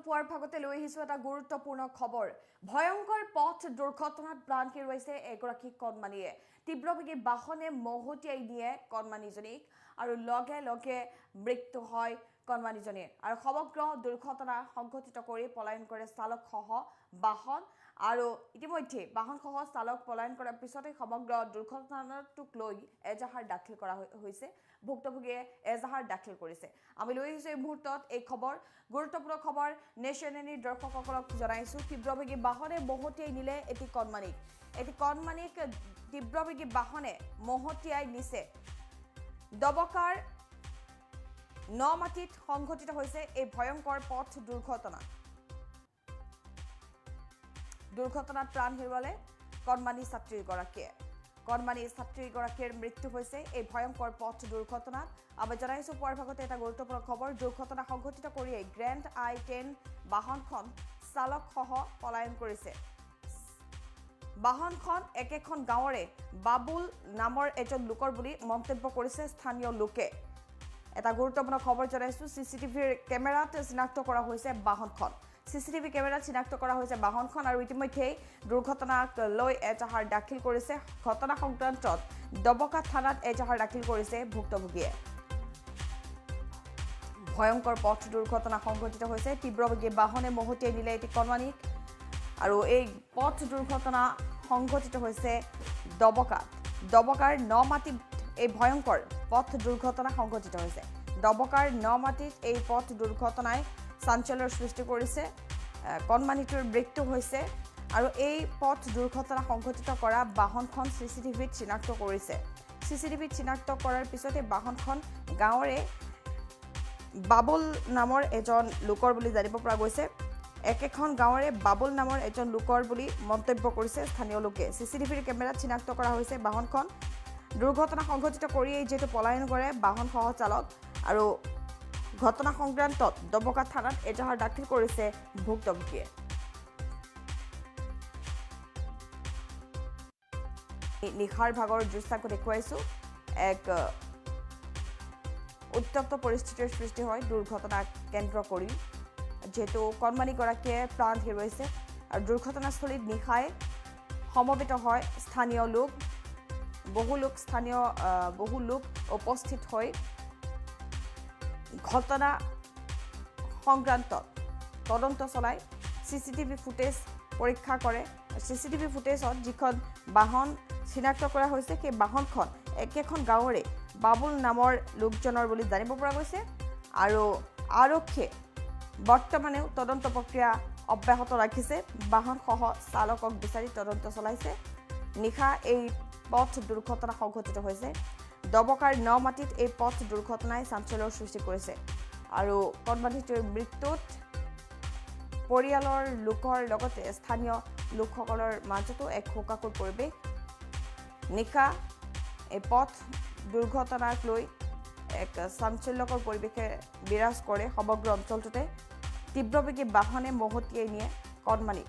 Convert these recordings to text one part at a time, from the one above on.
পুৱাৰ ভাগতে লৈ আহিছো এটা গুৰুত্বপূৰ্ণ খবৰ ভয়ংকৰ পথ দুৰ্ঘটনাত প্ৰাণ হেৰুৱাইছে এগৰাকী কণমানিয়ে তীব্ৰবেগী বাহনে মহতিয়াই দিয়ে কণমানিজনীক আৰু লগে লগে মৃত্যু হয় কণমানিজনীৰ আৰু সমগ্ৰ দুৰ্ঘটনা সংঘটিত কৰি পলায়ন কৰে চালকসহ বাহন আৰু ইতিমধ্যে বাহনসহ চালক পলায়ন কৰাৰ পিছতে সমগ্ৰ দুৰ্ঘটনাটোক লৈ এজাহাৰ দাখিল কৰা হৈছে ভুক্তভোগীয়ে এজাহাৰ দাখিল কৰিছে আমি লৈ আহিছো এই মুহূৰ্তত এই খবৰ গুৰুত্বপূৰ্ণ খবৰ নেশ্যনেলি দৰ্শকসকলক জনাইছো তীব্ৰবেগী বাহনে মহতিয়াই নিলে এটি কণমানিক তীব্ৰবেগী বাহনে মহতিয়াই নিছে দবকাৰ নমাটিত সংঘটিত হৈছে এই ভয়ংকৰ পথ দুৰ্ঘটনাত প্ৰাণ হেৰুৱালে কণমানি ছাত্ৰীগৰাকীৰ মৃত্যু হৈছে এই ভয়ংকৰ পথ দুৰ্ঘটনাত আমি জনাইছো পুৱাৰ ভাগতে এটা গুৰুত্বপূৰ্ণ খবৰ দুৰ্ঘটনা সংঘটিত কৰিয়ে গ্ৰেণ্ড I-10 বাহনখন চালকসহ পলায়ন কৰিছে বাহনখন একেখন গাঁৱৰে বাবুল নামৰ এজন লোকৰ বুলি মন্তব্য কৰিছে স্থানীয় লোকে এটা গুৰুত্বপূৰ্ণ খবৰ জনাইছো চিচিটিভিৰ কেমেৰাত চিনাক্ত কৰা হৈছে বাহনখন চিচিটিভি কেমেৰাত চিনাক্ত কৰা হৈছে বাহনখন আৰু ইতিমধ্যে দুৰ্ঘটনাক লৈ এজাহাৰ দাখিল কৰিছে ঘটনা সংক্ৰান্তত দবকা থানাত এজাহাৰ দাখিল কৰিছে ভুক্তভোগীয়ে ভয়ংকৰ পথ দুৰ্ঘটনা সংঘটিত হৈছে তীব্ৰবেগী বাহনে মহতিয়াই নিলে এটি কণমানিক আৰু এই পথ দুৰ্ঘটনা সংঘটিত হৈছে দবকাৰ নমাটিত এই ভয়ংকৰ পথ দুৰ্ঘটনা সংঘটিত হৈছে দবকাৰ নমাটিত এই পথ দুৰ্ঘটনাই চাঞ্চল্যৰ সৃষ্টি কৰিছে কণমানিটোৰ মৃত্যু হৈছে আৰু এই পথ দুৰ্ঘটনা সংঘটিত কৰা বাহনখন চিচিটিভিত চিনাক্ত কৰিছে চিচিটিভিত চিনাক্ত কৰাৰ পিছতে বাহনখন গাঁৱৰে বাবুল নামৰ এজন লোকৰ বুলি জানিব পৰা গৈছে একেখন গাঁৱৰে বাবুল নামৰ এজন লোকৰ বুলি মন্তব্য কৰিছে স্থানীয় লোকে চিচিটিভিৰ কেমেৰাত চিনাক্ত কৰা হৈছে বাহনখন দুৰ্ঘটনা সংঘটিত কৰিয়েই যেটো পলায়ন কৰে বাহন সহ চালক আৰু ঘটনা সংক্ৰান্তত দবকা থানাত এজাহাৰ দাখিল কৰিছে ভুক্তভোগীয়ে নিখাৰ ভাগৰ দৃশ্যাংক দেখুৱাইছো এক উত্তপ্ত পৰিস্থিতিৰ সৃষ্টি হয় দুৰ্ঘটনা কেন্দ্ৰ কৰি যেটো কণমানিগৰাকীয়ে প্ৰাণ হেৰুৱাইছে আৰু দুৰ্ঘটনাস্থলীত নিখাই সমবেত হয় স্থানীয় লোক বহু লোক উপস্থিত হৈ ঘটনা সংক্ৰান্তত তদন্ত চলাই চিচিটিভি ফুটেজ পৰীক্ষা কৰে চিচিটিভি ফুটেজত যিখন বাহন চিনাক্ত কৰা হৈছে সেই বাহনখন একেখন গাঁৱৰে বাবুল নামৰ লোকজনৰ বুলি জানিব পৰা গৈছে আৰু আৰক্ষীয়ে বৰ্তমানেও তদন্ত প্ৰক্ৰিয়া অব্যাহত ৰাখিছে বাহনসহ চালকক বিচাৰি তদন্ত চলাইছে নিশা এই পথ দুৰ্ঘটনা সংঘটিত হৈছে দবকাৰ নমাটিত এই পথ দুৰ্ঘটনাই চাঞ্চল্যৰ সৃষ্টি কৰিছে আৰু কণমানিটোৰ মৃত্যুত পৰিয়ালৰ লোকৰ লগতে স্থানীয় লোকসকলৰ মাজতো এক শোকাকুল পৰিৱেশ নিশা এই পথ দুৰ্ঘটনাক লৈ এক চাঞ্চল্যকৰ পৰিৱেশে বিৰাজ কৰে সমগ্ৰ অঞ্চলটোতে তীব্ৰবেগী বাহনে মহতিয়াই নিয়ে কণমানিক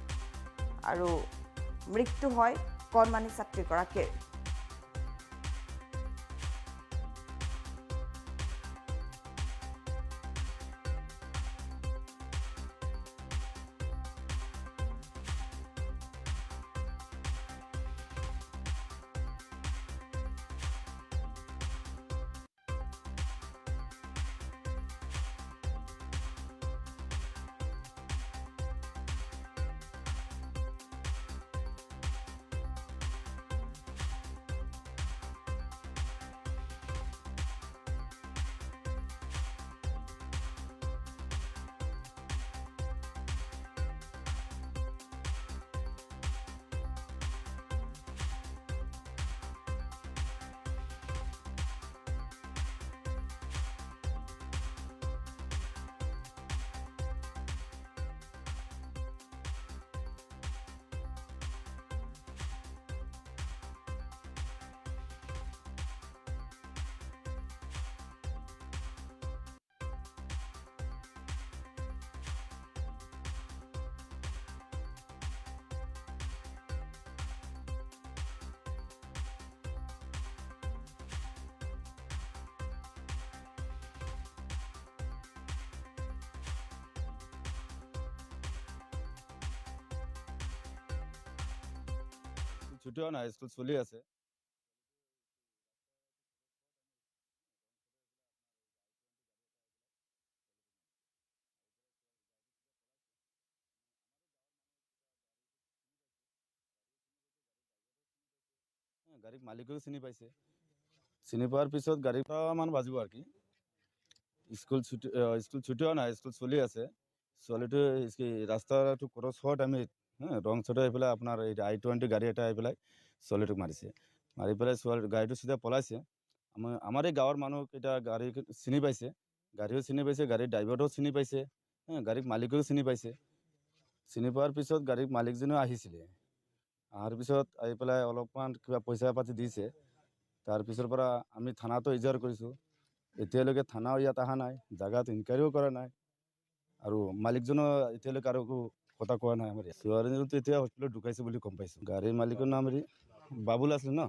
আৰু মৃত্যু হয় কণমানি ছাত্ৰীগৰাকীৰ ছুটি হোৱা নাই, স্কুল চলি আছে। গাড়ীৰ মালিকেও চিনি পাইছে। চিনি পোৱাৰ পিছত গাড়ীমান বাজিব আৰু কি স্কুল ছুটি হোৱা নাই, স্কুল চলি আছে। ছোৱালীটো ৰাস্তাটো ক্ৰছ হোৱা টাইমত ৰং চাইডে আহি পেলাই আপোনাৰ এই I-20 গাড়ী এটা আহি পেলাই ছোৱালীটোক মাৰিছে। মাৰি পেলাই গাড়ীটো চিধা পলাইছে। আমাৰ এই গাঁৱৰ মানুহকেইটা গাড়ী চিনি পাইছে, গাড়ীও চিনি পাইছে, গাড়ীৰ ড্ৰাইভাৰটোও চিনি পাইছে, গাড়ীৰ মালিকেও চিনি পাইছে। চিনি পোৱাৰ পিছত গাড়ীৰ মালিকজনেও আহিছিলে। অহাৰ পিছত আহি পেলাই অলপমান কিবা পইচা পাতি দিছে। তাৰপিছৰ পৰা আমি থানাতো ইজাৰ কৰিছোঁ। এতিয়ালৈকে থানাও ইয়াত অহা নাই, জাগাত ইনকুৱাৰীও কৰা নাই, আৰু মালিকজনো এতিয়ালৈকে আৰু একো কথা কোৱা নাই। আমাৰ ছোৱালীজনীতো এতিয়া হস্পিটেলত ঢুকাইছে বুলি গম পাইছোঁ। গাড়ীৰ মালিকৰ নাম বাবুল আছিল ন,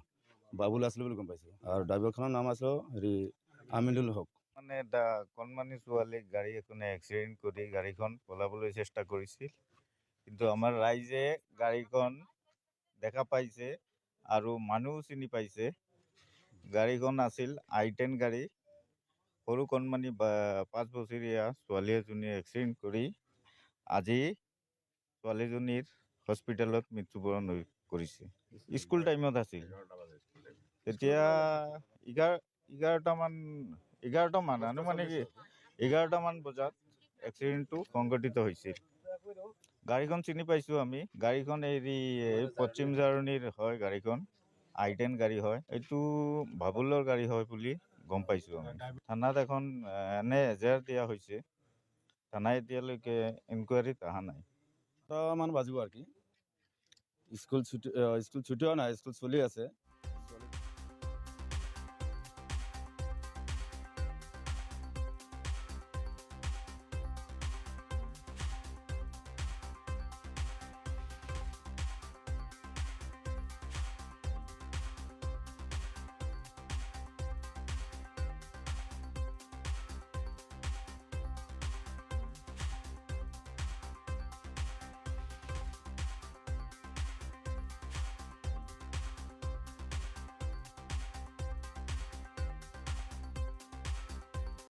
বাবুল আছিল বুলি গম পাইছোঁ। আৰু ড্ৰাইভাৰখনৰ নাম আছিল আমিনুল হক। মানে এটা কণমানি ছোৱালীক গাড়ী এখনে এক্সিডেণ্ট কৰি গাড়ীখন পলাবলৈ চেষ্টা কৰিছিল, কিন্তু আমাৰ ৰাইজে গাড়ীখন দেখা পাইছে আৰু মানুহও চিনি পাইছে। গাড়ীখন আছিল I-10 গাড়ী। সৰু কণমানি 5 বছৰীয়া ছোৱালী এজনী এক্সিডেণ্ট কৰি আজি ছোৱালীজনীৰ হস্পিটেলত মৃত্যুবৰণ কৰিছে। স্কুল টাইমত আছিল, তেতিয়া 11টা মান বজাত এক্সিডেণ্টটো সংঘটিত হৈছিল। গাড়ীখন চিনি পাইছোঁ আমি। গাড়ীখন পশ্চিম জাৰণিৰ হয়, গাড়ীখন I-10 গাড়ী হয়। এইটো বাবুলৰ গাড়ী হয় বুলি গম পাইছোঁ আমি। থানাত এখন এনে এজাহাৰ দিয়া হৈছে, থানাই এতিয়ালৈকে ইনকুৱাৰীত অহা নাই। মান বাজিব আৰু কি স্কুল ছুটি হোৱা নাই, স্কুল চলি আছে।